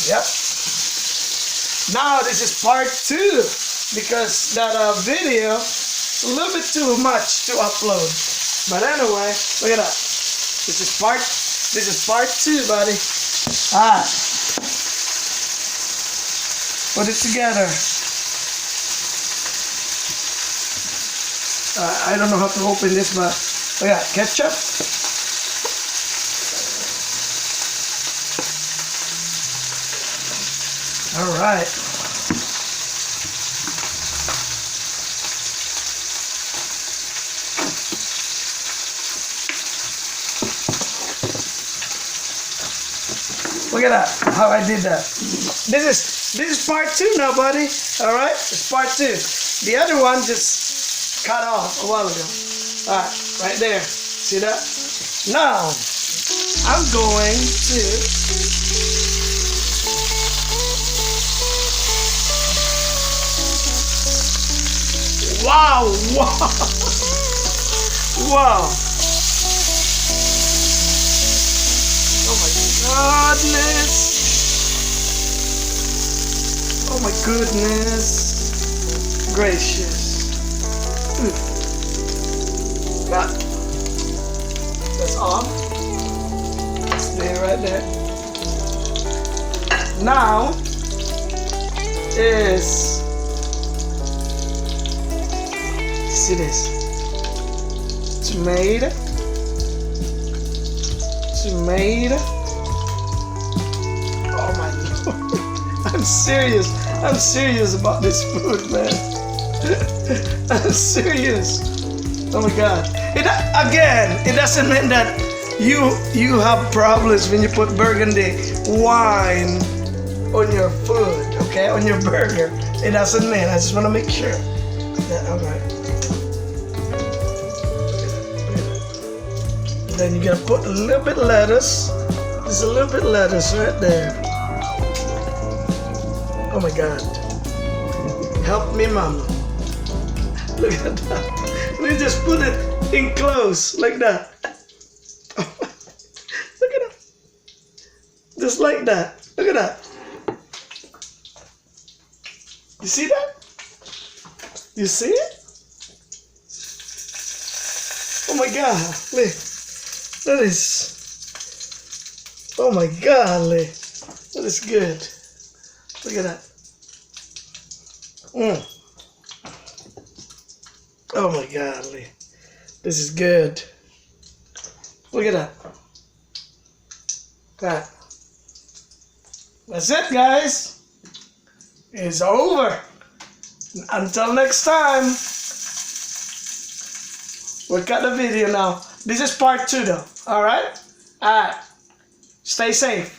Yep. Now this is part 2 because that video is a little bit too much to upload. But anyway, look at that. This is part 2, buddy. Alright. Put it together. I don't know how to open this, but look at that. Ketchup. Alright. Look at that, how I did that. This is part 2 now, buddy. Alright, it's part 2. The other one just cut off a while ago. Alright, right there. See that? Now, I'm going to wow. Wow. Oh my goodness. Oh my goodness gracious. That's on. Stay right there. Now is, see this, tomato. Oh my Lord. I'm serious about this food, man. I'm serious. Oh my God. It doesn't mean that you have problems when you put Burgundy wine on your food, okay? On your burger. It doesn't mean. I just want to make sure. Yeah, alright. Then you're gonna put a little bit of lettuce. Just a little bit of lettuce right there. Oh my God. Help me, Mama. Look at that. We just put it in close like that. Look at that. Just like that. Look at that. You see that? You see it? Oh my God. Look. That is, oh my golly, that is good. Look at that. Oh my golly, this is good. Look at that. That's it, guys. It's over. Until next time. We'll cut the video now. This is part 2 though. Alright? Alright. Stay safe.